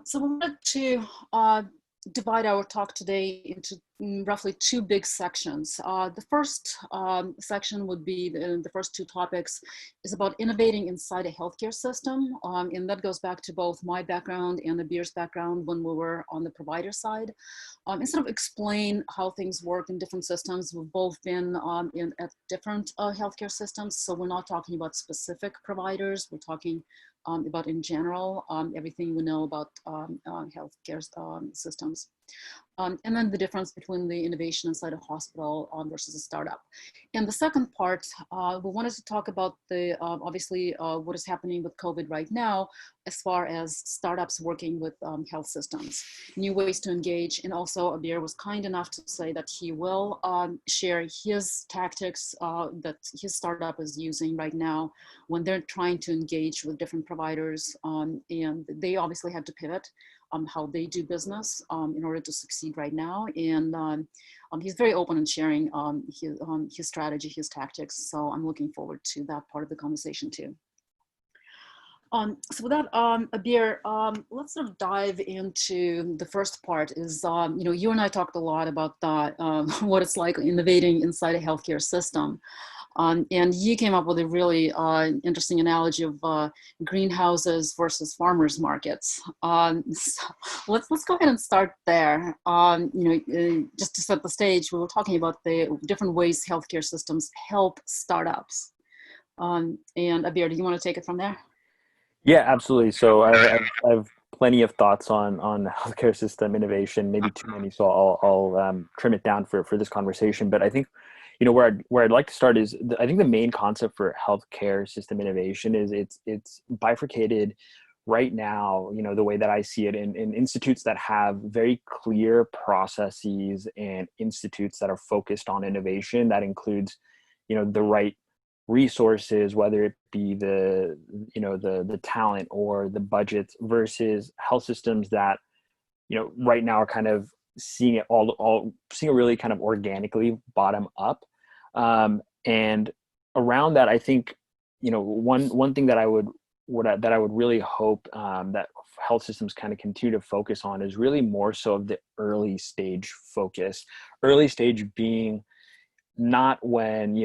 So we wanted to divide our talk today into roughly two big sections. The first section would be the first two topics is about innovating inside a healthcare system. And that goes back to both my background and Abeer's background when we were on the provider side. And sort of explain how things work in different systems. We've both been at different healthcare systems. So we're not talking about specific providers. We're talking about in general, everything we know about healthcare systems. And then the difference between the innovation inside a hospital versus a startup. And the second part, we wanted to talk about the, obviously, what is happening with COVID right now, as far as startups working with health systems, new ways to engage. And also Abeer was kind enough to say that he will share his tactics that his startup is using right now when they're trying to engage with different providers. And they obviously had to pivot how they do business in order to succeed right now. And he's very open in sharing his strategy, his tactics. So I'm looking forward to that part of the conversation too. So with that, Abeer, let's sort of dive into the first part is, you and I talked a lot about what it's like innovating inside a healthcare system. And you came up with a really interesting analogy of greenhouses versus farmers markets. So let's go ahead and start there. Just to set the stage, we were talking about the different ways healthcare systems help startups. And Abeer, do you want to take it from there? Yeah, absolutely. So I've plenty of thoughts on healthcare system innovation, maybe too many, so I'll trim it down for this conversation. But I think, where I'd like to start is I think the main concept for healthcare system innovation is it's bifurcated right now. The way that I see it in institutes that have very clear processes and institutes that are focused on innovation. That includes, the right resources, whether it be the talent or the budgets, versus health systems that right now are kind of seeing it seeing it really kind of organically bottom up. And around that, I think one thing that I would really hope that health systems kind of continue to focus on is really more so of the early stage focus. Early stage being not when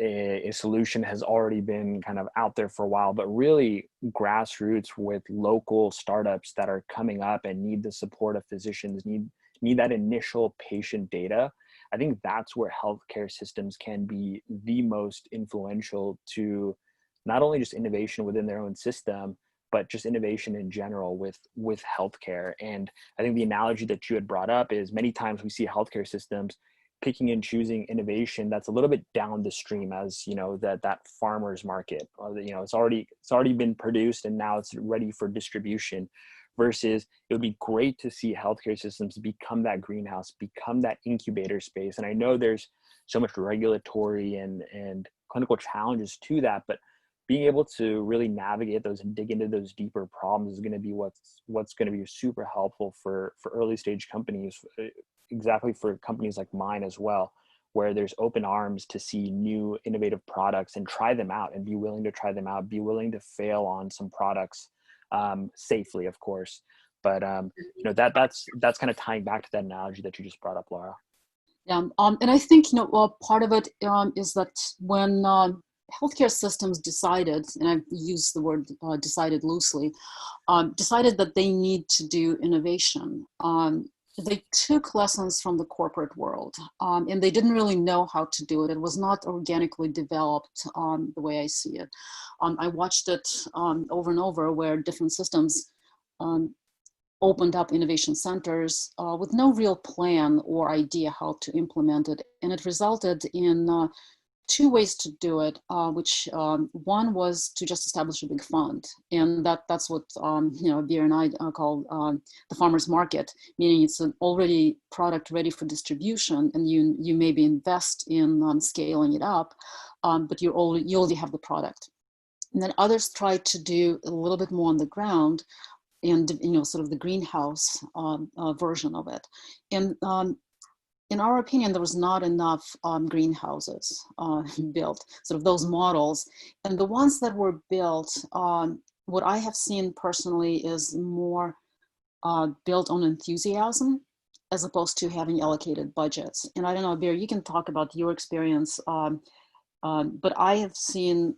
a solution has already been kind of out there for a while, but really grassroots with local startups that are coming up and need the support of physicians, need that initial patient data. I think that's where healthcare systems can be the most influential to not only just innovation within their own system, but just innovation in general with healthcare. And I think the analogy that you had brought up is many times we see healthcare systems picking and choosing innovation that's a little bit down the stream, as that farmer's market, or it's already been produced and now it's ready for distribution, versus it would be great to see healthcare systems become that greenhouse, become that incubator space. And I know there's so much regulatory and clinical challenges to that, but being able to really navigate those and dig into those deeper problems is going to be what's going to be super helpful for early stage companies, exactly for companies like mine as well, where there's open arms to see new innovative products and try them out and be willing to try them out, be willing to fail on some products safely, of course. But that's kind of tying back to that analogy that you just brought up, Laura. Yeah, and I think part of it is that when healthcare systems decided, and I use the word decided loosely, decided that they need to do innovation. They took lessons from the corporate world, and they didn't really know how to do it. It was not organically developed the way I see it. I watched it over and over where different systems opened up innovation centers with no real plan or idea how to implement it. And it resulted in two ways to do it, which one was to just establish a big fund. And that's what Abeer and I call the farmer's market, meaning it's an already product ready for distribution, and you maybe invest in scaling it up, but you already have the product. And then others tried to do a little bit more on the ground, and sort of the greenhouse version of it. And in our opinion, there was not enough greenhouses built, sort of those models. And the ones that were built what I have seen personally is more built on enthusiasm as opposed to having allocated budgets. And I don't know, Bear, you can talk about your experience, but I have seen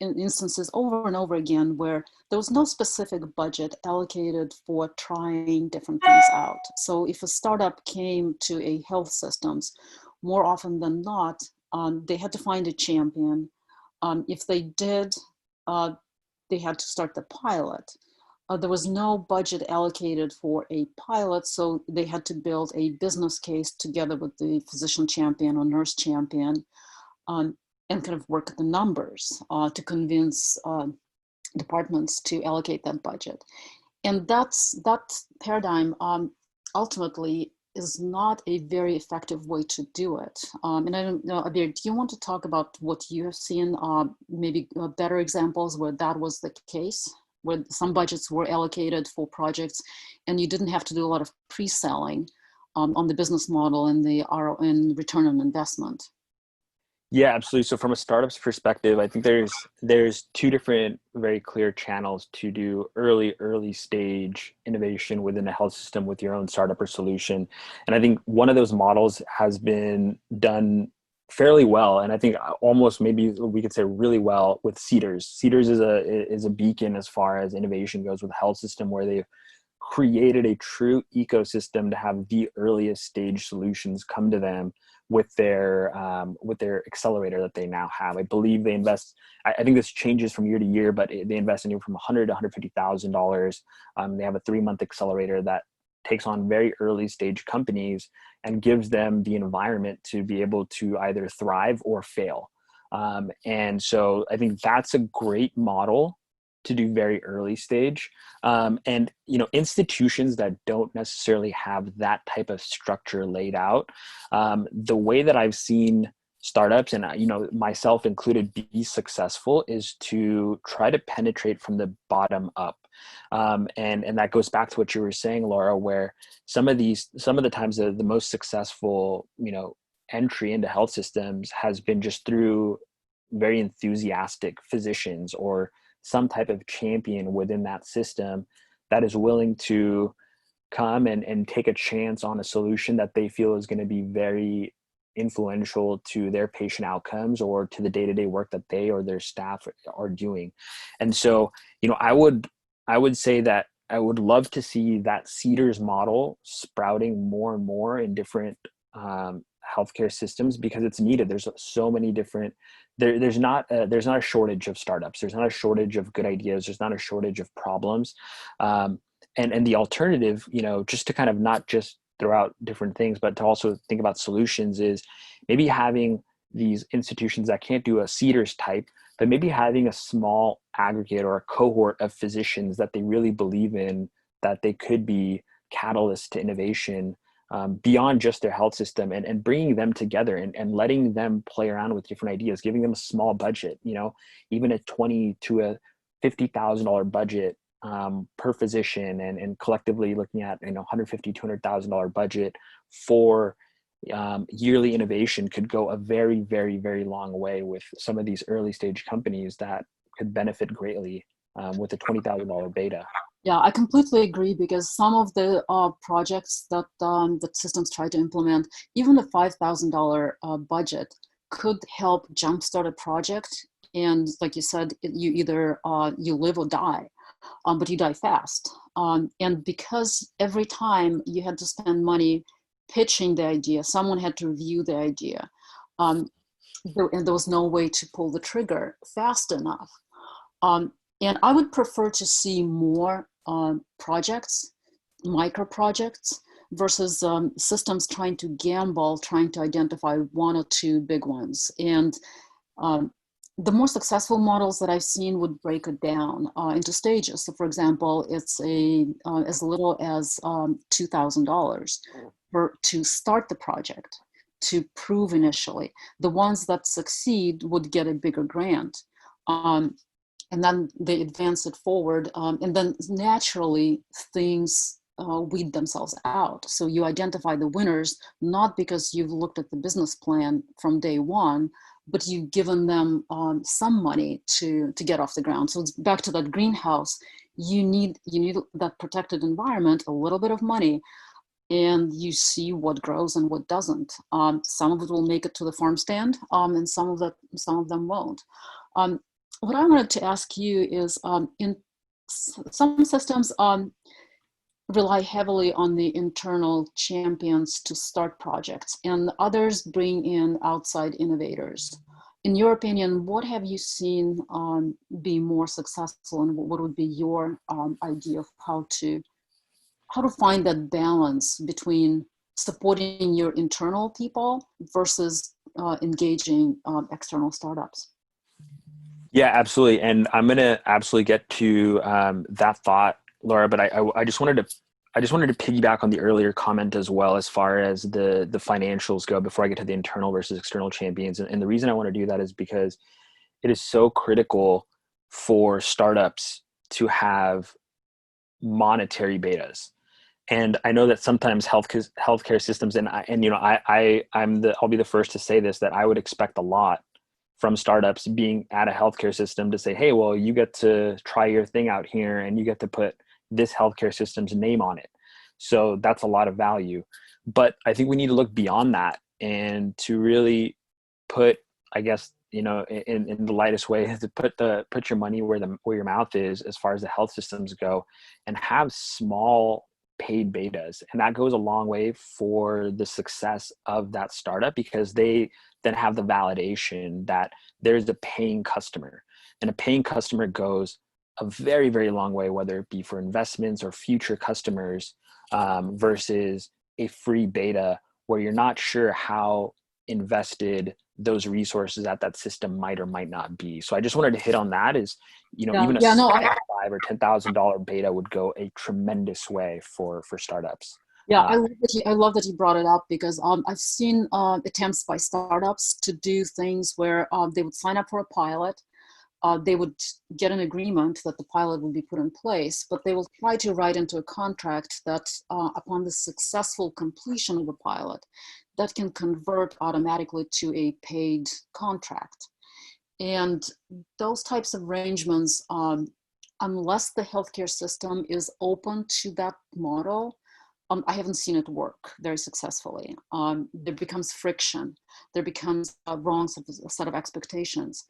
in instances over and over again where there was no specific budget allocated for trying different things out. So if a startup came to a health systems, more often than not, they had to find a champion. If they did, they had to start the pilot. There was no budget allocated for a pilot, so they had to build a business case together with the physician champion or nurse champion, and kind of work the numbers to convince departments to allocate that budget. And that paradigm ultimately is not a very effective way to do it. And I don't know, Abeer, do you want to talk about what you have seen, maybe better examples where that was the case, where some budgets were allocated for projects and you didn't have to do a lot of pre-selling on the business model and the ROI and return on investment? Yeah, absolutely. So from a startup's perspective, I think there's two different very clear channels to do early stage innovation within a health system with your own startup or solution. And I think one of those models has been done fairly well, and I think almost maybe we could say really well with Cedars. Cedars is a beacon as far as innovation goes with a health system, where they've created a true ecosystem to have the earliest stage solutions come to them with their accelerator that they now have. I believe they invest, I think this changes from year to year, but they invest anywhere from $100,000 to $150,000. They have a 3-month accelerator that takes on very early stage companies and gives them the environment to be able to either thrive or fail. And so I think that's a great model to do very early stage. And, institutions that don't necessarily have that type of structure laid out, the way that I've seen startups, and, myself included, be successful is to try to penetrate from the bottom up. And that goes back to what you were saying, Laura, where some of the times the most successful, entry into health systems has been just through very enthusiastic physicians or some type of champion within that system that is willing to come and take a chance on a solution that they feel is going to be very influential to their patient outcomes or to the day-to-day work that they or their staff are doing. And so, I would say that I would love to see that Cedars model sprouting more and more in different healthcare systems, because it's needed. There's so many different, there's not a shortage of startups. There's not a shortage of good ideas. There's not a shortage of problems. And the alternative, just to kind of not just throw out different things, but to also think about solutions, is maybe having these institutions that can't do a Cedars type, but maybe having a small aggregate or a cohort of physicians that they really believe in, that they could be catalysts to innovation beyond just their health system, and bringing them together and letting them play around with different ideas, giving them a small budget, even a $20,000 to a $50,000 budget per physician, and collectively looking at, $150,000, $200,000 budget for yearly innovation could go a very, very, very long way with some of these early stage companies that could benefit greatly with a $20,000 beta. Yeah, I completely agree, because some of the projects that systems try to implement, even the $5,000 budget could help jumpstart a project. And like you said, you either you live or die, but you die fast. And because every time you had to spend money pitching the idea, someone had to review the idea, and there was no way to pull the trigger fast enough. And I would prefer to see more projects, micro projects, versus systems trying to gamble, trying to identify one or two big ones. And the more successful models that I've seen would break it down into stages. So for example, it's as little as $2,000 to start the project, to prove initially. The ones that succeed would get a bigger grant. And then they advance it forward. And then naturally things weed themselves out. So you identify the winners, not because you've looked at the business plan from day one, but you've given them some money to get off the ground. So it's back to that greenhouse. You need that protected environment, a little bit of money, and you see what grows and what doesn't. Some of it will make it to the farm stand, and some of them won't. What I wanted to ask you is, in some systems rely heavily on the internal champions to start projects, and others bring in outside innovators. In your opinion, what have you seen be more successful, and what would be your idea of how to find that balance between supporting your internal people versus engaging external startups? Yeah, absolutely. And I'm going to absolutely get to that thought, Laura, but I just wanted to piggyback on the earlier comment as well, as far as the financials go, before I get to the internal versus external champions. And the reason I want to do that is because it is so critical for startups to have monetary betas. And I know that sometimes healthcare systems, I'll be the first to say this, that I would expect a lot from startups being at a healthcare system to say, hey, well, you get to try your thing out here and you get to put this healthcare system's name on it. So that's a lot of value. But I think we need to look beyond that and to really put, I guess, in the lightest way, to put your money where your mouth is, as far as the health systems go, and have small paid betas. And that goes a long way for the success of that startup, because they then have the validation that there's a paying customer, and a paying customer goes a very, very long way, whether it be for investments or future customers, versus a free beta where you're not sure how invested those resources at that system might or might not be. So I just wanted to hit on that, is, even a $5,000 or $10,000 beta would go a tremendous way for startups. Yeah, I love that you brought it up, because I've seen attempts by startups to do things where they would sign up for a pilot. They would get an agreement that the pilot would be put in place, but they will try to write into a contract that upon the successful completion of the pilot, that can convert automatically to a paid contract. And those types of arrangements, unless the healthcare system is open to that model, I haven't seen it work very successfully. There becomes friction. There becomes a wrong set of expectations.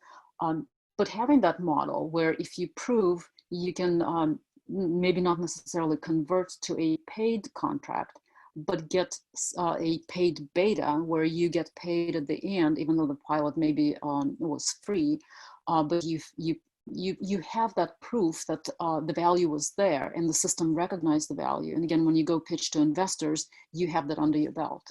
But having that model where if you prove, you can maybe not necessarily convert to a paid contract, but get a paid beta where you get paid at the end, even though the pilot maybe was free, but you have that proof that the value was there and the system recognized the value. And again, when you go pitch to investors, you have that under your belt.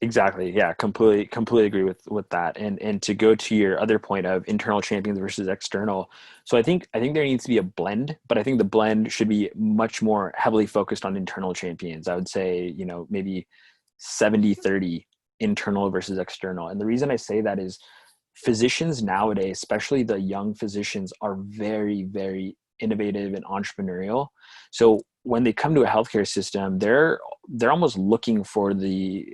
Exactly. Yeah, completely agree with that. And to go to your other point of internal champions versus external. So I think there needs to be a blend, but I think the blend should be much more heavily focused on internal champions. I would say, maybe 70-30 internal versus external. And the reason I say that is physicians nowadays, especially the young physicians, are very, very innovative and entrepreneurial. So when they come to a healthcare system, they're almost looking for the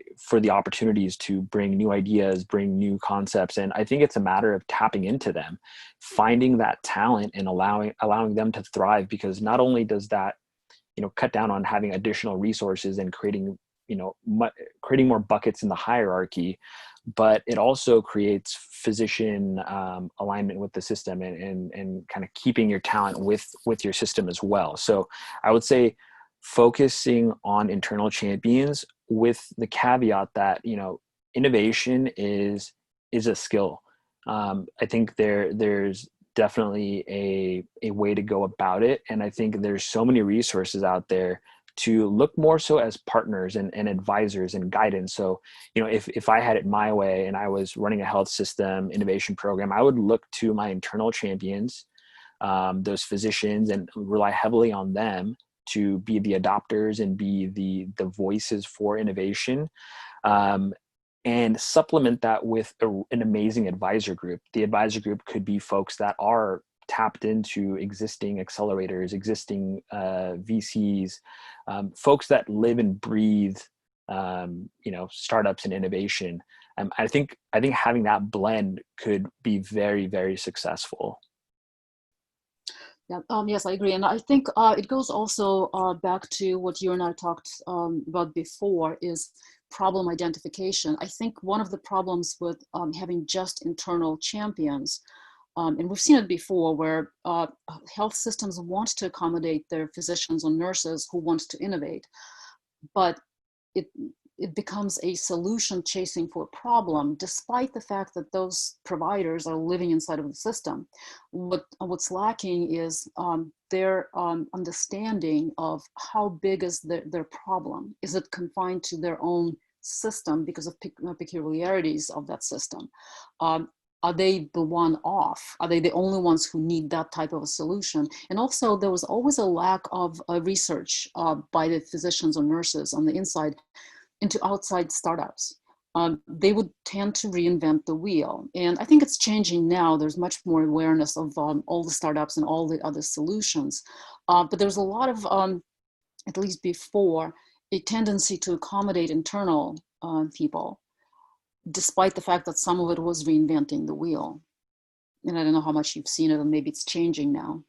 opportunities to bring new ideas, bring new concepts. And I think it's a matter of tapping into them, finding that talent and allowing them to thrive, because not only does that, cut down on having additional resources and creating more buckets in the hierarchy, but it also creates physician alignment with the system and kind of keeping your talent with your system as well. So I would say focusing on internal champions, with the caveat that, innovation is a skill. I think there's definitely a way to go about it. And I think there's so many resources out there to look more so as partners and advisors and guidance. So, if I had it my way and I was running a health system innovation program, I would look to my internal champions, those physicians, and rely heavily on them to be the adopters and be the voices for innovation, and supplement that with an amazing advisor group. The advisor group could be folks that are tapped into existing accelerators, existing VCs, folks that live and breathe, startups and innovation. I think having that blend could be very, very successful. Yeah, yes, I agree. And I think it goes also back to what you and I talked about before, is problem identification. I think one of the problems with having just internal champions, and we've seen it before, where health systems want to accommodate their physicians or nurses who want to innovate, but it becomes a solution chasing for a problem, despite the fact that those providers are living inside of the system. What's lacking is their understanding of how big is their problem. Is it confined to their own system because of peculiarities of that system? Are they the one off? Are they the only ones who need that type of a solution? And also, there was always a lack of research by the physicians or nurses on the inside into outside startups. They would tend to reinvent the wheel. And I think it's changing now. There's much more awareness of all the startups and all the other solutions. But there's a lot of, at least before, a tendency to accommodate internal people, despite the fact that some of it was reinventing the wheel. And I don't know how much you've seen it, and maybe it's changing now.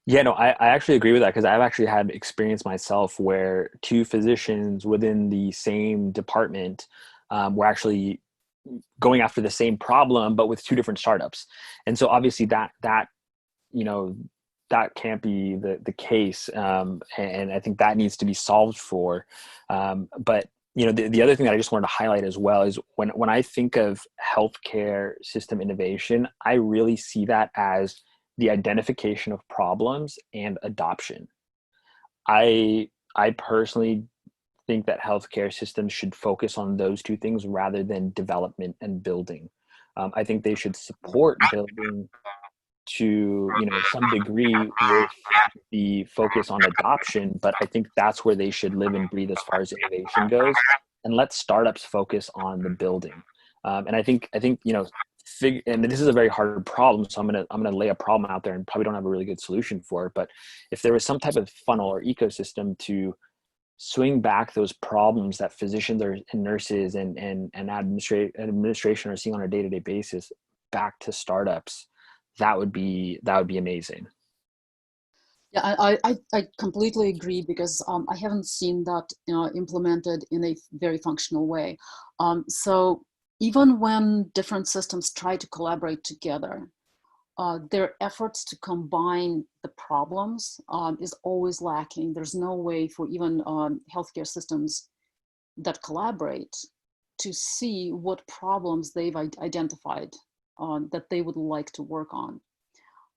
Yeah, no, I actually agree with that, because I've actually had experience myself where two physicians within the same department were actually going after the same problem, but with two different startups. And so obviously that can't be the case. And I think that needs to be solved for. But the other thing that I just wanted to highlight as well is when I think of healthcare system innovation, I really see that as the identification of problems and adoption. I personally think that healthcare systems should focus on those two things rather than development and building. I think they should support building to some degree with the focus on adoption, but I think that's where they should live and breathe as far as innovation goes, and let startups focus on the building. And I think and this is a very hard problem, so I'm gonna lay a problem out there and probably don't have a really good solution for it. But if there was some type of funnel or ecosystem to swing back those problems that physicians and nurses and administration are seeing on a day-to-day basis back to startups, that would be amazing. Yeah, I completely agree, because I haven't seen that implemented in a very functional way. So even when different systems try to collaborate together, their efforts to combine the problems is always lacking. There's no way for even healthcare systems that collaborate to see what problems they've identified that they would like to work on.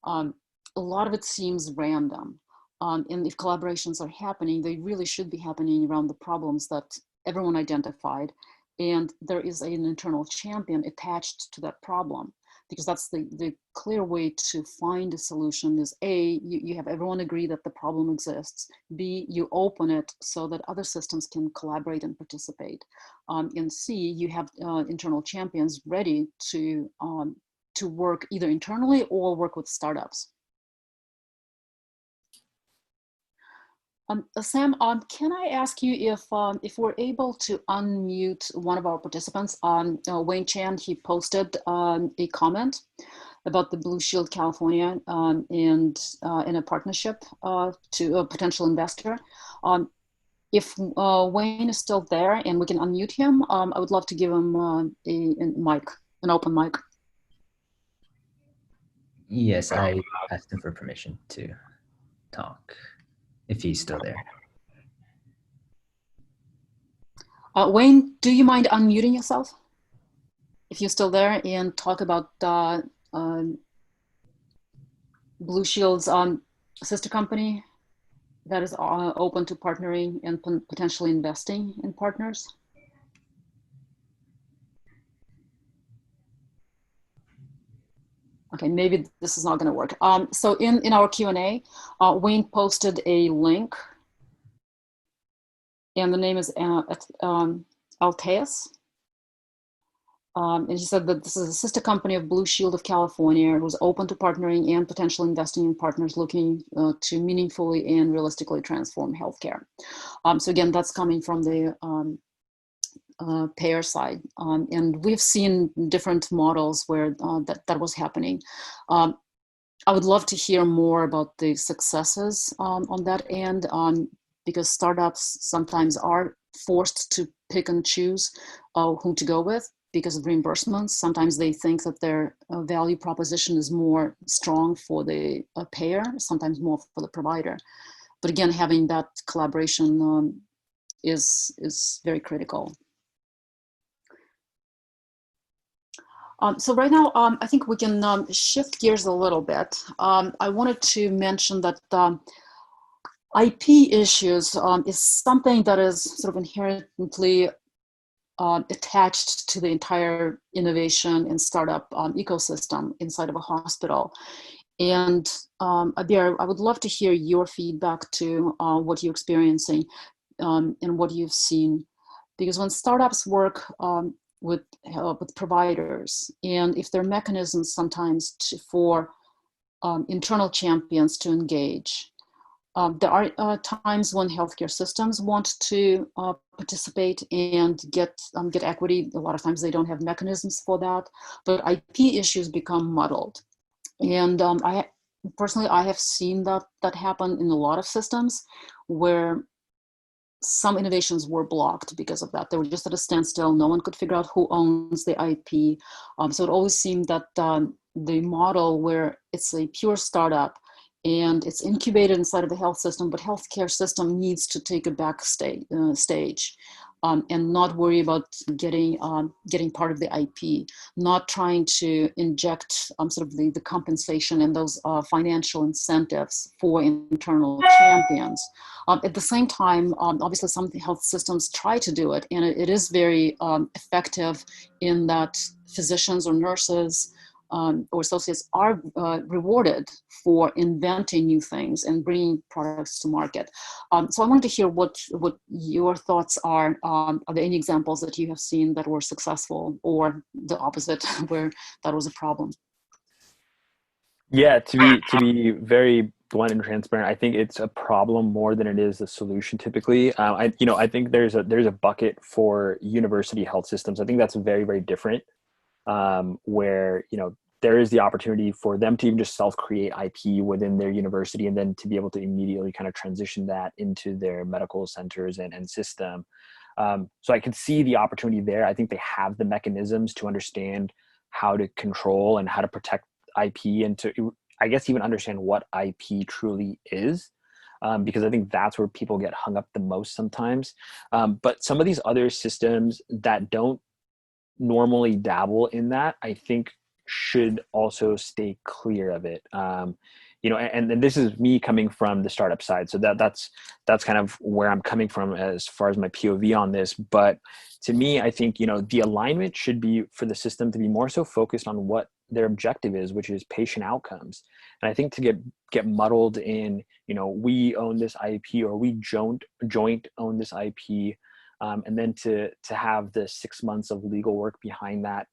A lot of it seems random. And if collaborations are happening, they really should be happening around the problems that everyone identified. And there is an internal champion attached to that problem, because that's the clear way to find a solution is A, you have everyone agree that the problem exists. B, you open it so that other systems can collaborate and participate. And C, you have internal champions ready to work either internally or work with startups. Sam, can I ask you if we're able to unmute one of our participants? Wayne Chan, he posted a comment about the Blue Shield California and in a partnership to a potential investor. If Wayne is still there and we can unmute him, I would love to give him a mic, an open mic. Yes, I asked him for permission to talk, if he's still there. Wayne, do you mind unmuting yourself? If you're still there, and talk about Blue Shield's sister company that is open to partnering and potentially investing in partners. Okay, maybe this is not going to work. So in our Q&A, Wayne posted a link, and the name is Alteus. And he said that this is a sister company of Blue Shield of California. It was open to partnering and potential investing in partners looking to meaningfully and realistically transform healthcare. So again, that's coming from the payer side. And we've seen different models where that was happening. I would love to hear more about the successes on that end, because startups sometimes are forced to pick and choose whom to go with because of reimbursements. Sometimes they think that their value proposition is more strong for the payer, sometimes more for the provider. But again, having that collaboration is very critical. So right now, I think we can shift gears a little bit. I wanted to mention that IP issues is something that is sort of inherently attached to the entire innovation and startup ecosystem inside of a hospital. And Abeer, I would love to hear your feedback to what you're experiencing and what you've seen. Because when startups work with providers, and if there are mechanisms sometimes for internal champions to engage, there are times when healthcare systems want to participate and get equity. A lot of times they don't have mechanisms for that, but IP issues become muddled. And I have seen that happen in a lot of systems where some innovations were blocked because of that. They were just at a standstill. No one could figure out who owns the IP. So it always seemed that the model where it's a pure startup and it's incubated inside of the health system, but healthcare system needs to take a back stage and not worry about getting part of the IP, not trying to inject sort of the compensation and those financial incentives for internal champions. At the same time, obviously some health systems try to do it, and it is very effective in that physicians or nurses or associates are rewarded for inventing new things and bringing products to market. So I wanted to hear what your thoughts are. Are there any examples that you have seen that were successful, or the opposite, where that was a problem? Yeah, to be very blunt and transparent, I think it's a problem more than it is a solution typically. I think there's a bucket for university health systems. I think that's very, very different, where there is the opportunity for them to even just self-create IP within their university, and then to be able to immediately kind of transition that into their medical centers and system. So I can see the opportunity there. I think they have the mechanisms to understand how to control and how to protect IP, and to, I guess, even understand what IP truly is. Because I think that's where people get hung up the most sometimes. But some of these other systems that don't normally dabble in that, I think should also stay clear of it. And this is me coming from the startup side. So that's kind of where I'm coming from as far as my POV on this. But to me, I think, the alignment should be for the system to be more so focused on what their objective is, which is patient outcomes. And I think to get muddled in, we own this IP, or we joint own this IP, and then to have the 6 months of legal work behind that,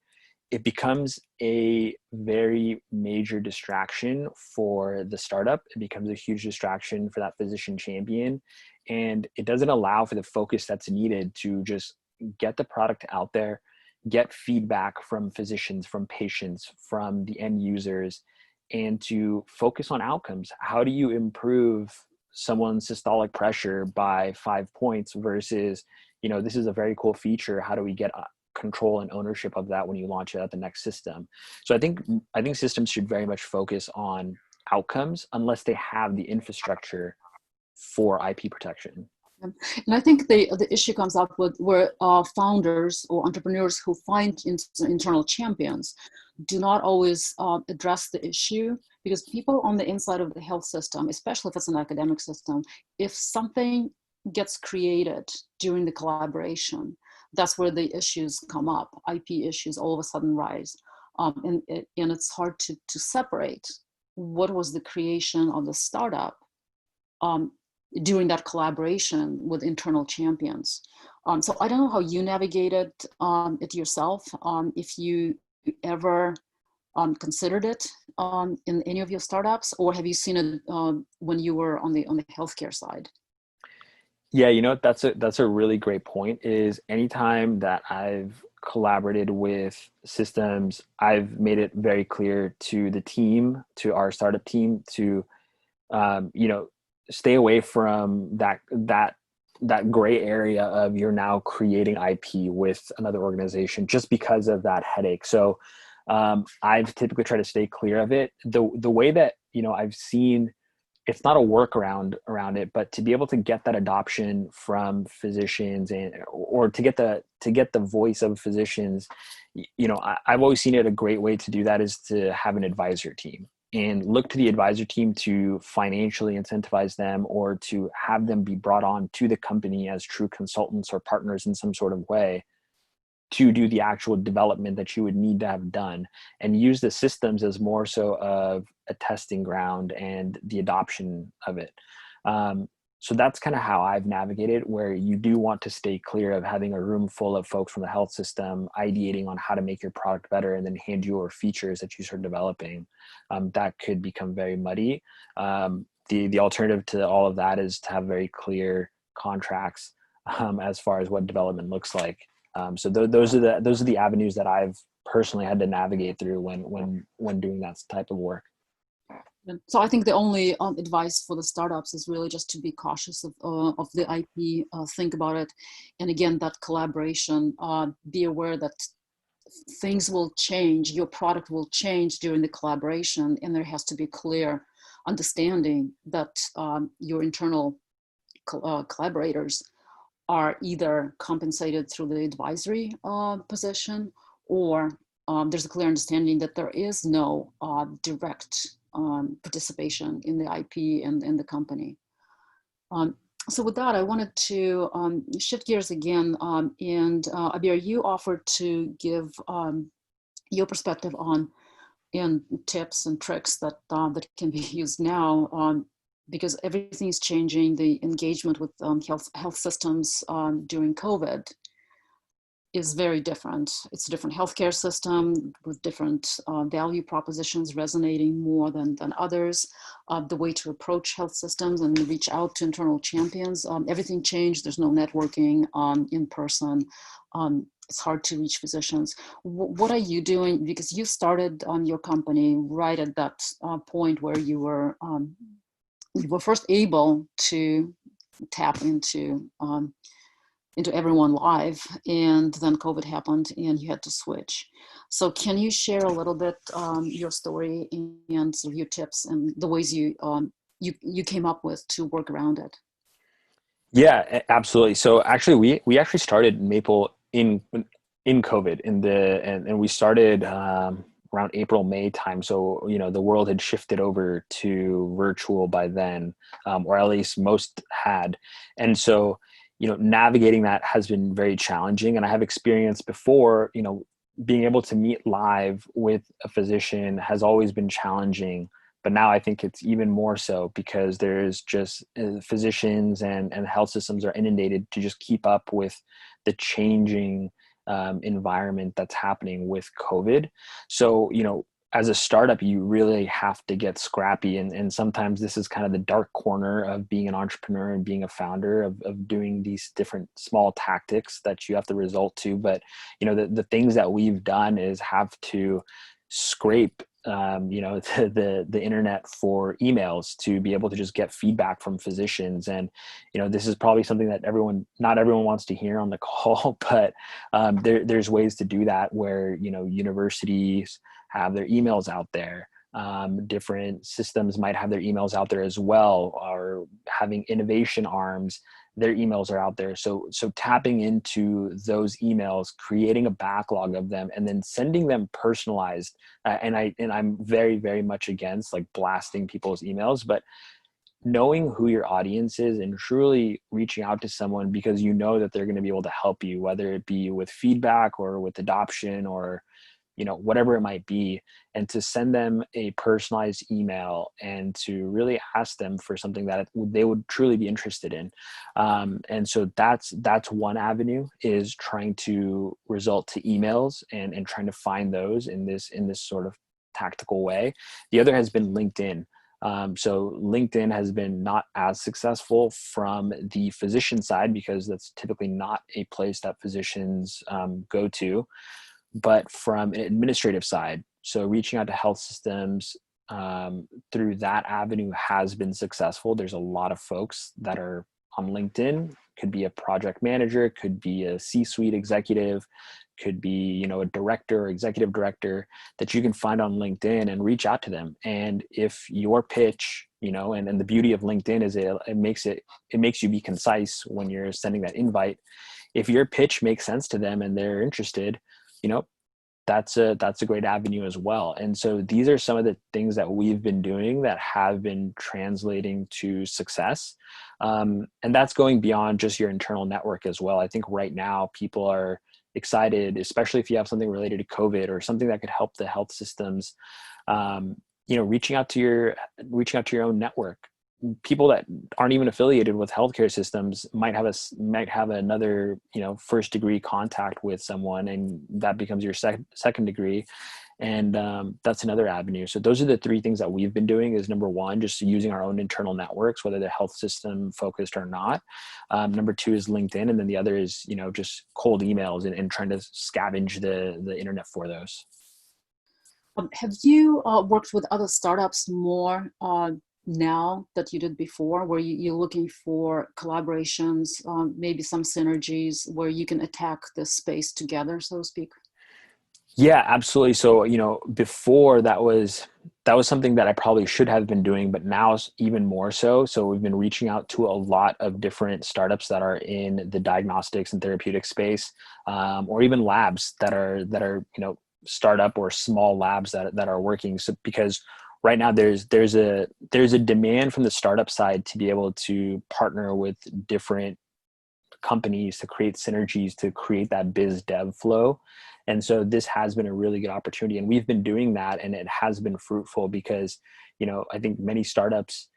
it becomes a very major distraction for the startup. It becomes a huge distraction for that physician champion. And it doesn't allow for the focus that's needed to just get the product out there, get feedback from physicians, from patients, from the end users, and to focus on outcomes. How do you improve someone's systolic pressure by 5 points versus, this is a very cool feature. How do we get control and ownership of that when you launch it at the next system? So I think systems should very much focus on outcomes unless they have the infrastructure for IP protection. And I think the issue comes up with where founders or entrepreneurs who find internal champions do not always address the issue, because people on the inside of the health system, especially if it's an academic system, if something gets created during the collaboration, that's where the issues come up. IP issues all of a sudden rise. And it's hard to separate what was the creation of the startup during that collaboration with internal champions. So I don't know how you navigated it yourself, if you ever considered it in any of your startups, or have you seen it when you were on the healthcare side? Yeah, that's a really great point. Is anytime that I've collaborated with systems, I've made it very clear to the team, to our startup team, to stay away from that gray area of you're now creating IP with another organization just because of that headache. So I've typically tried to stay clear of it. The way that I've seen, it's not a workaround around it, but to be able to get that adoption from physicians or to get the voice of physicians, I've always seen it a great way to do that is to have an advisor team and look to the advisor team to financially incentivize them or to have them be brought on to the company as true consultants or partners in some sort of way to do the actual development that you would need to have done, and use the systems as more so of a testing ground and the adoption of it. So that's kind of how I've navigated, where you do want to stay clear of having a room full of folks from the health system ideating on how to make your product better and then hand you over features that you start developing. That could become very muddy. The alternative to all of that is to have very clear contracts as far as what development looks like. So those are the avenues that I've personally had to navigate through when doing that type of work. So I think the only advice for the startups is really just to be cautious of the IP, think about it. And again, that collaboration, be aware that things will change, your product will change during the collaboration, and there has to be clear understanding that your internal collaborators are either compensated through the advisory position, or there's a clear understanding that there is no direct participation in the IP and in the company. So with that, I wanted to shift gears again. And Abeer, you offered to give your perspective on and tips and tricks that that can be used now, because everything is changing. The engagement with health systems during COVID is very different. It's a different healthcare system with different value propositions resonating more than others. The way to approach health systems and reach out to internal champions, everything changed. There's no networking in person. It's hard to reach physicians. What are you doing? Because you started on your company right at that point where you were first able to tap into everyone live, and then COVID happened and you had to switch. So can you share a little bit your story and sort of your tips and the ways you came up with to work around it? Yeah, absolutely. So actually, we actually started Maypl in COVID and we started around April, May time. So, the world had shifted over to virtual by then, or at least most had. And so, navigating that has been very challenging. And I have experience before, being able to meet live with a physician has always been challenging. But now I think it's even more so because there's just physicians and health systems are inundated to just keep up with the changing environment that's happening with COVID. So, as a startup, you really have to get scrappy. And sometimes this is kind of the dark corner of being an entrepreneur and being a founder of doing these different small tactics that you have to resort to. But, the things that we've done is have to scrape the internet for emails to be able to just get feedback from physicians. And this is probably something that not everyone wants to hear on the call, but there's ways to do that where universities have their emails out there. Different systems might have their emails out there as well, or having innovation arms, their emails are out there. So tapping into those emails, creating a backlog of them, and then sending them personalized. And I'm very, very much against like blasting people's emails, but knowing who your audience is and truly reaching out to someone because that they're going to be able to help you, whether it be with feedback or with adoption or whatever it might be, and to send them a personalized email and to really ask them for something that they would truly be interested in. And so that's one avenue, is trying to result to emails and trying to find those in this sort of tactical way. The other has been LinkedIn. So LinkedIn has been not as successful from the physician side, because that's typically not a place that physicians go to, but from an administrative side. So reaching out to health systems through that avenue has been successful. There's a lot of folks that are on LinkedIn. Could be a project manager, could be a C-suite executive, could be, a director or executive director that you can find on LinkedIn and reach out to them. And if your pitch, and the beauty of LinkedIn is it makes you be concise when you're sending that invite. If your pitch makes sense to them and they're interested, that's a great avenue as well. And so these are some of the things that we've been doing that have been translating to success. And that's going beyond just your internal network as well. I think right now people are excited, especially if you have something related to COVID or something that could help the health systems, reaching out to your own network. People that aren't even affiliated with healthcare systems might have another, first degree contact with someone, and that becomes your second degree. And that's another avenue. So those are the three things that we've been doing. Is number one, just using our own internal networks, whether they're health system focused or not. Number two is LinkedIn. And then the other is, just cold emails and trying to scavenge the internet for those. Have you worked with other startups more now that you did before, where you're looking for collaborations, maybe some synergies where you can attack this space together, so to speak? Yeah, absolutely. So, before that was something that I probably should have been doing, but now it's even more so. So we've been reaching out to a lot of different startups that are in the diagnostics and therapeutic space, or even labs that are, startup or small labs that are working. So because right now there's a demand from the startup side to be able to partner with different companies to create synergies, to create that biz dev flow. And so this has been a really good opportunity, and we've been doing that, and it has been fruitful because, I think many startups,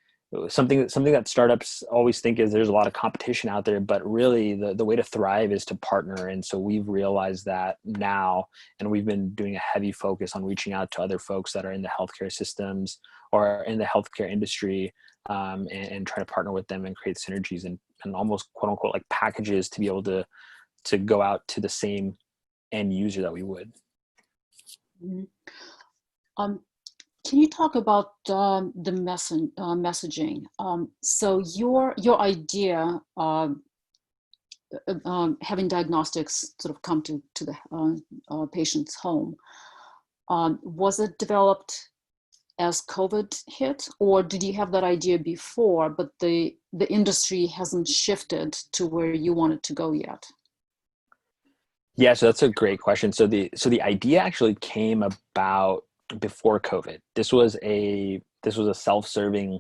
something that startups always think is there's a lot of competition out there, but really the way to thrive is to partner. And so we've realized that now, and we've been doing a heavy focus on reaching out to other folks that are in the healthcare systems or in the healthcare industry, and try to partner with them and create synergies and almost quote unquote like packages to be able to go out to the same end user that we would. Mm-hmm. Can you talk about the messaging? So your idea, having diagnostics sort of come to the patient's home, was it developed as COVID hit, or did you have that idea before, but the industry hasn't shifted to where you want it to go yet? Yeah, so that's a great question. So the idea actually came about before COVID. This was a self-serving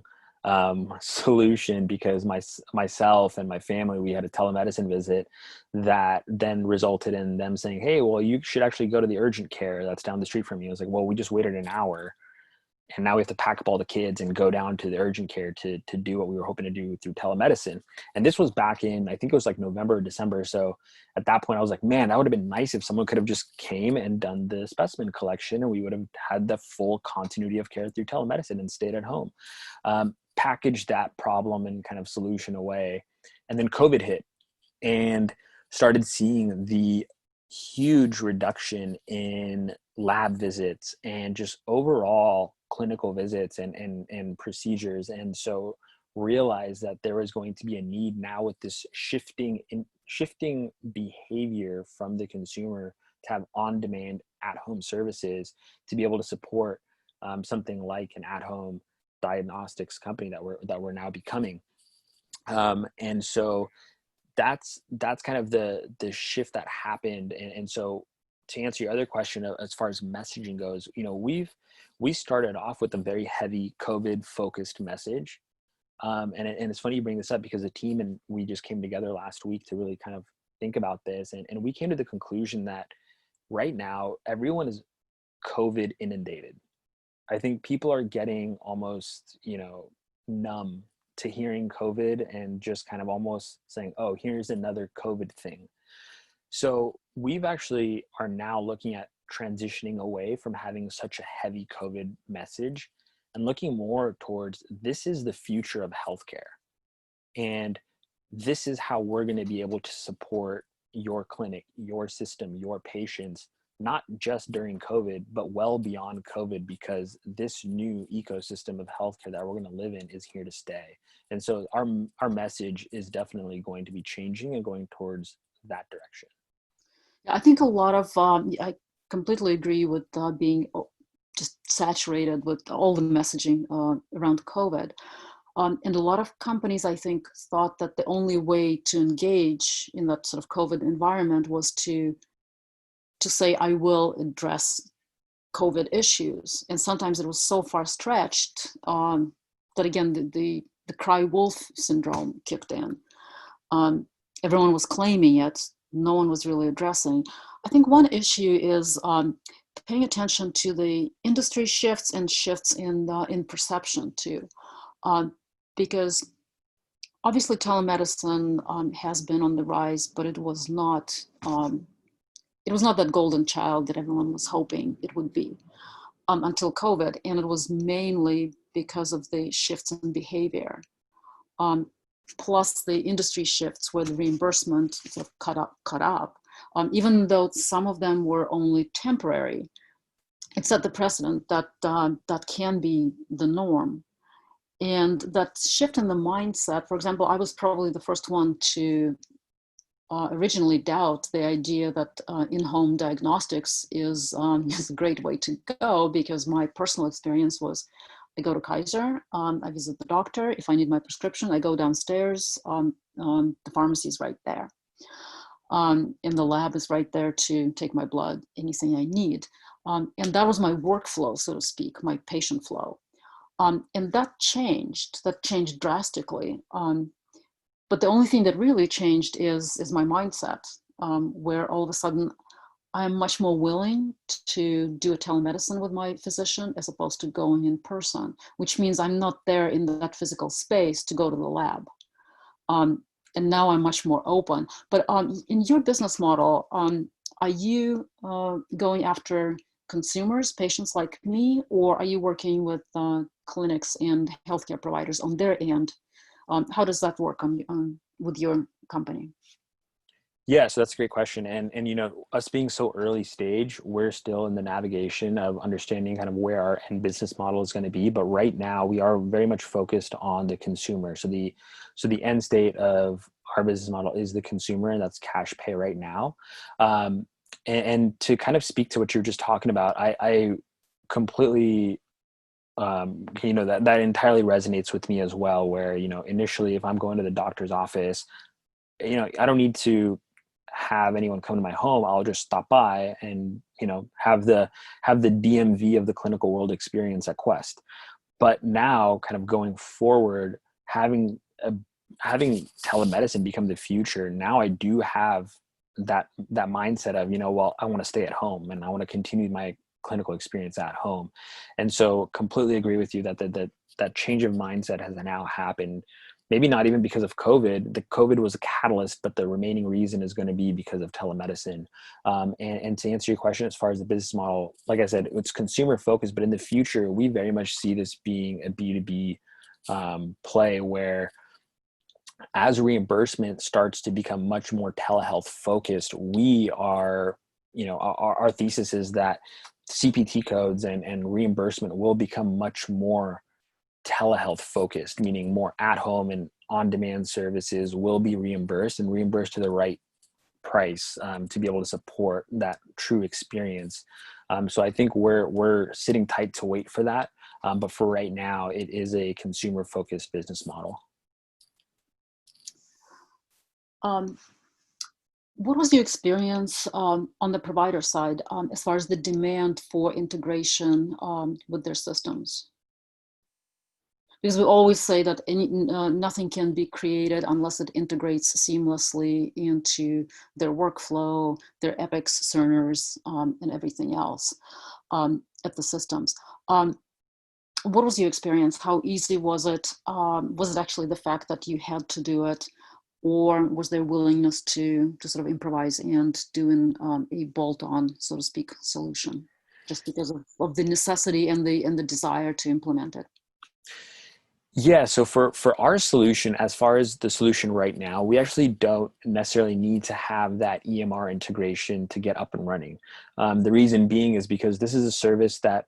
solution because myself and my family, we had a telemedicine visit that then resulted in them saying, "Hey, well, you should actually go to the urgent care that's down the street from you." I was like, "Well, we just waited an hour, and now we have to pack up all the kids and go down to the urgent care to do what we were hoping to do through telemedicine." And this was back in, I think it was like November or December. So at that point I was like, man, that would have been nice if someone could have just came and done the specimen collection, and we would have had the full continuity of care through telemedicine and stayed at home. Packaged that problem and kind of solution away. And then COVID hit, and started seeing the huge reduction in lab visits and just overall clinical visits and procedures. And so realized that there was going to be a need now with this shifting behavior from the consumer to have on-demand at-home services to be able to support something like an at-home diagnostics company that we're now becoming. And so that's kind of the shift that happened. And so to answer your other question, as far as messaging goes, we started off with a very heavy COVID focused message. And it's funny you bring this up because the team and we just came together last week to really kind of think about this. And we came to the conclusion that right now everyone is COVID inundated. I think people are getting almost, numb to hearing COVID and just kind of almost saying, oh, here's another COVID thing. So we've actually are now looking at transitioning away from having such a heavy COVID message and looking more towards this is the future of healthcare. And this is how we're going to be able to support your clinic, your system, your patients, not just during COVID, but well beyond COVID, because this new ecosystem of healthcare that we're going to live in is here to stay. And so our message is definitely going to be changing and going towards that direction. I think a lot of, I completely agree with being just saturated with all the messaging around COVID. And a lot of companies, I think, thought that the only way to engage in that sort of COVID environment was to say, I will address COVID issues. And sometimes it was so far stretched that, again, the cry wolf syndrome kicked in. Everyone was claiming it. No one was really addressing. I think one issue is paying attention to the industry shifts and shifts in perception too. Because obviously telemedicine has been on the rise, but it was not that golden child that everyone was hoping it would be until COVID. And it was mainly because of the shifts in behavior, plus the industry shifts where the reimbursement sort of cut up. Even though some of them were only temporary, it set the precedent that that can be the norm. And that shift in the mindset, for example, I was probably the first one to originally doubt the idea that in-home diagnostics is a great way to go, because my personal experience was I go to Kaiser, I visit the doctor. If I need my prescription, I go downstairs. The pharmacy is right there. And the lab is right there to take my blood, anything I need. And that was my workflow, so to speak, my patient flow. And that changed drastically. But the only thing that really changed is my mindset, where all of a sudden I'm much more willing to do a telemedicine with my physician as opposed to going in person, which means I'm not there in that physical space to go to the lab. And now I'm much more open. But in your business model, are you going after consumers, patients like me, or are you working with clinics and healthcare providers on their end? How does that work with your company? Yeah, so that's a great question. And us being so early stage, we're still in the navigation of understanding kind of where our end business model is going to be. But right now we are very much focused on the consumer. So the end state of our business model is the consumer, and that's cash pay right now. And to kind of speak to what you're just talking about, I completely, that entirely resonates with me as well, where, initially if I'm going to the doctor's office, I don't need to have anyone come to my home. I'll just stop by and, have the DMV of the clinical world experience at Quest. But now kind of going forward, having telemedicine become the future, now I do have that mindset of, I want to stay at home and I want to continue my clinical experience at home. And so completely agree with you that change of mindset has now happened. Maybe not even because of COVID. The COVID was a catalyst, but the remaining reason is going to be because of telemedicine. And to answer your question, as far as the business model, like I said, it's consumer focused, but in the future, we very much see this being a B2B play, where as reimbursement starts to become much more telehealth focused, we are, our thesis is that CPT codes and reimbursement will become much more telehealth focused, meaning more at home and on-demand services will be reimbursed to the right price to be able to support that true experience. So I think we're sitting tight to wait for that. But for right now, it is a consumer focused business model. What was your experience on the provider side as far as the demand for integration with their systems? Because we always say that nothing can be created unless it integrates seamlessly into their workflow, their epics, cerners, and everything else at the systems. What was your experience? How easy was it? Was it actually the fact that you had to do it, or was there willingness to sort of improvise and do a bolt-on, so to speak, solution, just because of the necessity and the desire to implement it? Yeah, so for our solution, as far as the solution right now, we actually don't necessarily need to have that EMR integration to get up and running. The reason being is because this is a service that,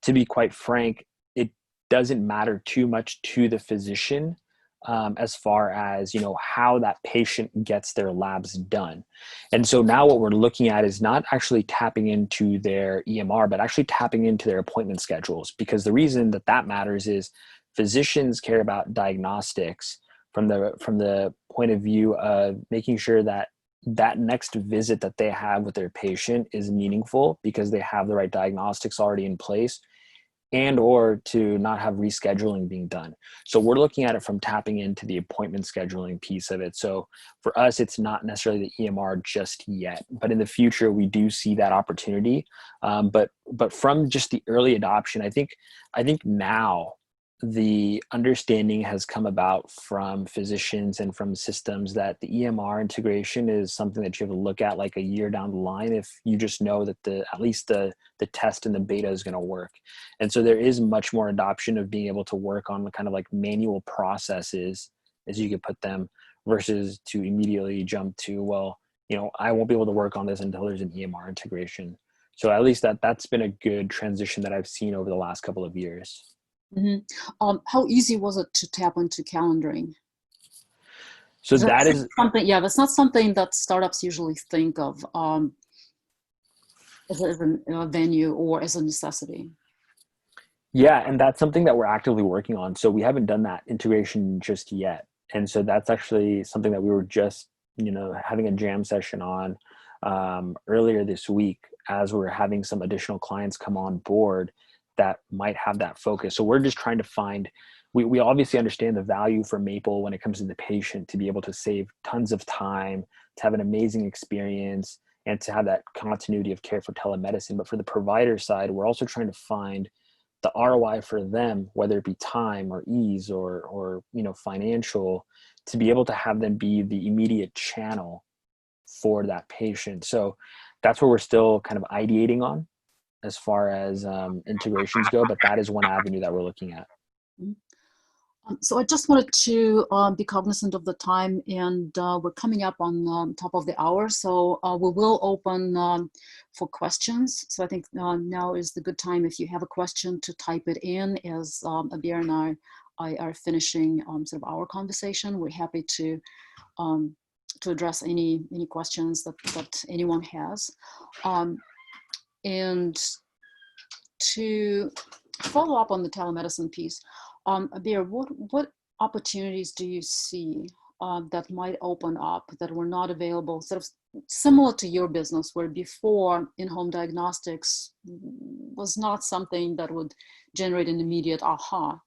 to be quite frank, it doesn't matter too much to the physician as far as, you know, how that patient gets their labs done. And so now what we're looking at is not actually tapping into their EMR, but actually tapping into their appointment schedules, because the reason that that matters is physicians care about diagnostics from the point of view of making sure that that next visit that they have with their patient is meaningful because they have the right diagnostics already in place, and or to not have rescheduling being done. So we're looking at it from tapping into the appointment scheduling piece of it. So for us, it's not necessarily the EMR just yet, but in the future we do see that opportunity. But from just the early adoption, I think now the understanding has come about from physicians and from systems that the EMR integration is something that you have to look at like a year down the line if you just know that at least the test and the beta is going to work. And so there is much more adoption of being able to work on the kind of like manual processes, as you could put them, versus to immediately jump to, well, you know, I won't be able to work on this until there's an EMR integration. So at least that's been a good transition that I've seen over the last couple of years. Mm-hmm. How easy was it to tap into calendaring? So that is something. Yeah, that's not something that startups usually think of as a venue or as a necessity. Yeah, and that's something that we're actively working on. So we haven't done that integration just yet, and so that's actually something that we were just, you know, having a jam session on earlier this week as we're having some additional clients come on board that might have that focus. So we're just trying to find, we obviously understand the value for Maypl when it comes to the patient, to be able to save tons of time, to have an amazing experience, and to have that continuity of care for telemedicine. But for the provider side, we're also trying to find the ROI for them, whether it be time or ease or you know, financial, to be able to have them be the immediate channel for that patient. So that's where we're still kind of ideating on as far as integrations go, but that is one avenue that we're looking at. So I just wanted to be cognizant of the time, and we're coming up on top of the hour, so we will open for questions. So I think now is the good time, if you have a question, to type it in as Abeer and I are finishing sort of our conversation. We're happy to address any questions that anyone has. And to follow up on the telemedicine piece, Abeer, what opportunities do you see that might open up that were not available, sort of similar to your business, where before in-home diagnostics was not something that would generate an immediate aha,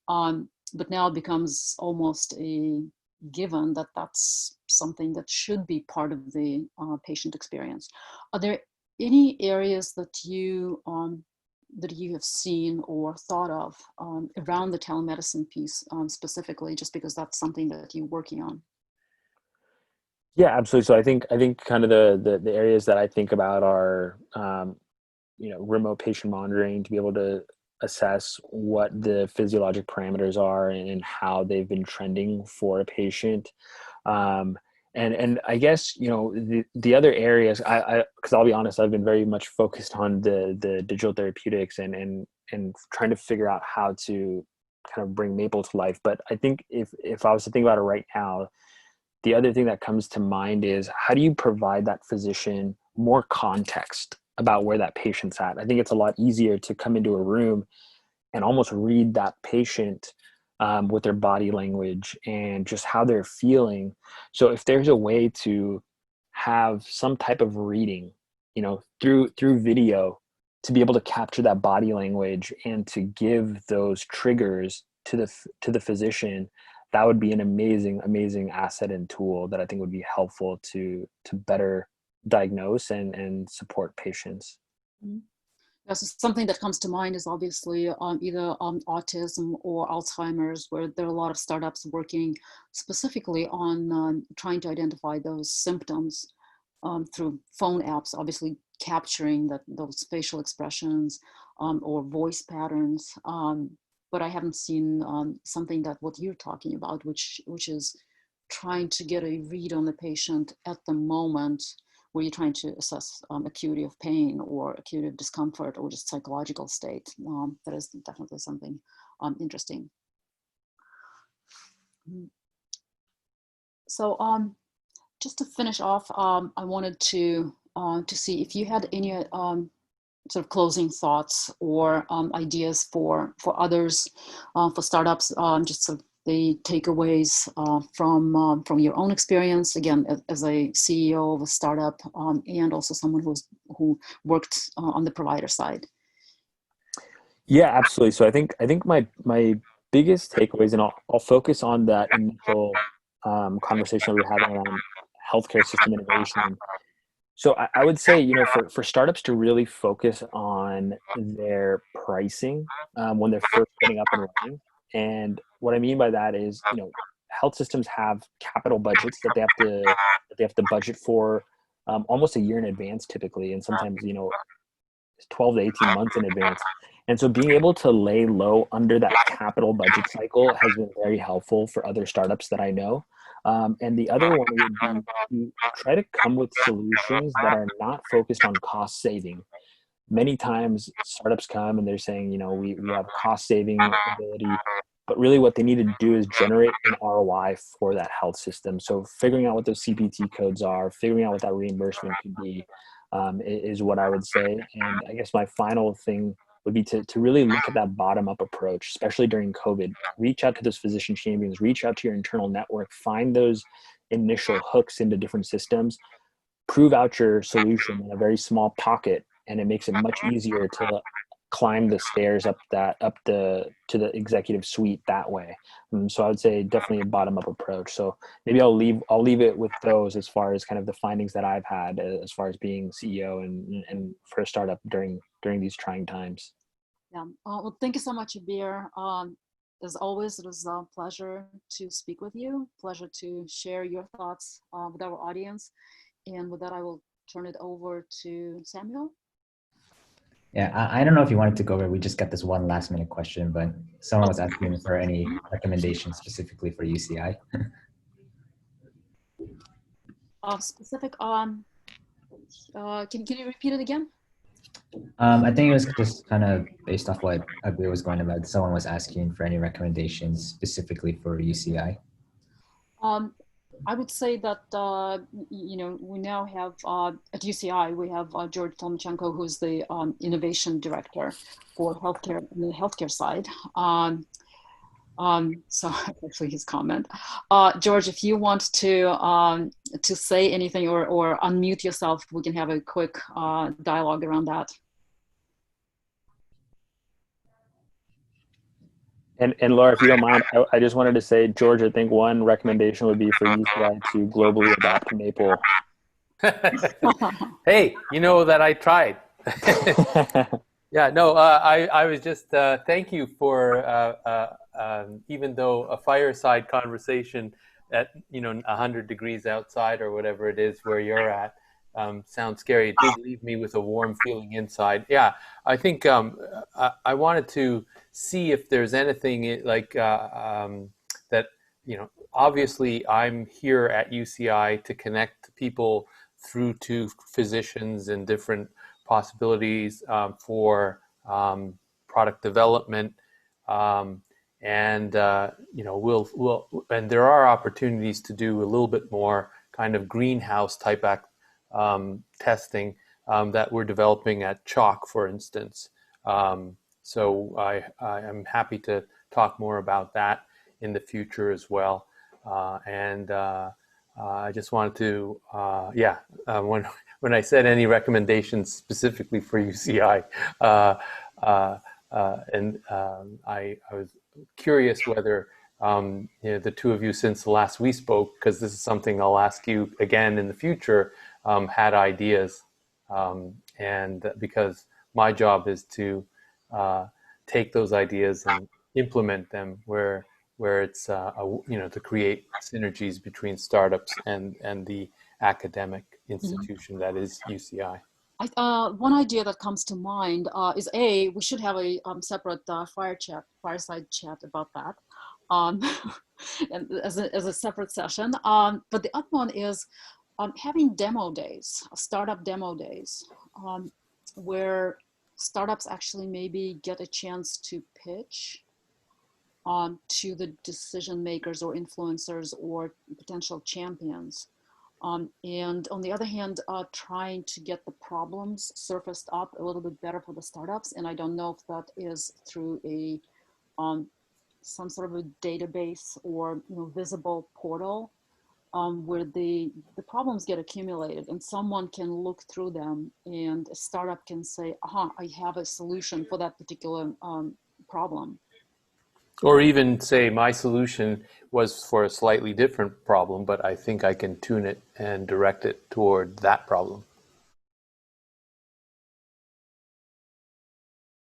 but now it becomes almost a given that that's something that should be part of the patient experience. Are there any areas that you have seen or thought of around the telemedicine piece specifically, just because that's something that you're working on? Yeah, absolutely. So I think kind of the areas that I think about are, you know, remote patient monitoring, to be able to assess what the physiologic parameters are and how they've been trending for a patient. And I guess, you know, the other areas, because I'll be honest, I've been very much focused on the digital therapeutics and trying to figure out how to kind of bring Maypl to life. But I think if I was to think about it right now, the other thing that comes to mind is, how do you provide that physician more context about where that patient's at? I think it's a lot easier to come into a room and almost read that patient with their body language and just how they're feeling. So if there's a way to have some type of reading, you know, through video, to be able to capture that body language and to give those triggers to the physician, that would be an amazing asset and tool that I think would be helpful to better diagnose and support patients. Mhm. Yeah, so something that comes to mind is obviously either autism or Alzheimer's, where there are a lot of startups working specifically on trying to identify those symptoms through phone apps, obviously capturing those facial expressions or voice patterns. But I haven't seen something that what you're talking about, which is trying to get a read on the patient at the moment, where you're trying to assess acuity of pain or acuity of discomfort or just psychological state. That is definitely something interesting. So just to finish off, I wanted to see if you had any sort of closing thoughts or ideas for others, for startups, just sort of the takeaways from your own experience, again, as a CEO of a startup, and also someone who worked on the provider side. Yeah, absolutely. So I think my biggest takeaways, and I'll focus on that initial conversation that we were having around healthcare system innovation. So I would say, you know, for startups to really focus on their pricing when they're first getting up and running. And what I mean by that is, you know, health systems have capital budgets that they have to budget for almost a year in advance typically, and sometimes, you know, 12 to 18 months in advance. And so being able to lay low under that capital budget cycle has been very helpful for other startups that I know. And the other one would be to try to come with solutions that are not focused on cost saving. Many times startups come and they're saying, you know, we have cost saving ability, but really what they need to do is generate an ROI for that health system. So figuring out what those CPT codes are, figuring out what that reimbursement could be, is what I would say. And I guess my final thing would be to really look at that bottom-up approach, especially during COVID. Reach out to those physician champions, reach out to your internal network, find those initial hooks into different systems, prove out your solution in a very small pocket, and it makes it much easier to climb the stairs to the executive suite that way. So I would say definitely a bottom-up approach. So maybe I'll leave it with those as far as kind of the findings that I've had as far as being CEO and for a startup during these trying times. Yeah. Well, thank you so much, Abeer. As always, it was a pleasure to speak with you. Pleasure to share your thoughts with our audience. And with that, I will turn it over to Samuel. Yeah, I don't know if you wanted to go over, we just got this one last minute question, but someone was asking for any recommendations specifically for UCI. Specific on, can you repeat it again? I think it was just kind of based off what Abeer was going about. Someone was asking for any recommendations specifically for UCI. I would say that, you know, we now have, at UCI, we have George Tomchenko, who's the innovation director for healthcare, on the healthcare side. So actually his comment. George, if you want to say anything or unmute yourself, we can have a quick dialogue around that. And Laura, if you don't mind, I just wanted to say, George, I think one recommendation would be for UCI to globally adopt Maypl. Hey, you know that I tried. Yeah, no, I was just, thank you for, even though a fireside conversation at, you know, 100 degrees outside or whatever it is where you're at, sounds scary. It did leave me with a warm feeling inside. Yeah, I think I wanted to see if there's anything like that, you know, obviously I'm here at UCI to connect people through to physicians and different possibilities for product development. And you know, and there are opportunities to do a little bit more kind of greenhouse type testing that we're developing at CHOC, for instance. So I am happy to talk more about that in the future as well. And I just wanted to, when I said any recommendations specifically for UCI, I curious whether the two of you, since the last we spoke, because this is something I'll ask you again in the future, had ideas, and because my job is to take those ideas and implement them where it's to create synergies between startups and the academic institution that is UCI. One idea that comes to mind is we should have a separate fireside chat about that, and as a separate session. But the other one is having demo days, startup demo days, where startups actually maybe get a chance to pitch to the decision makers or influencers or potential champions. And on the other hand, trying to get the problems surfaced up a little bit better for the startups. And I don't know if that is through a some sort of a database or visible portal where the problems get accumulated and someone can look through them and a startup can say, aha, I have a solution for that particular problem. Or even say my solution was for a slightly different problem, but I think I can tune it and direct it toward that problem.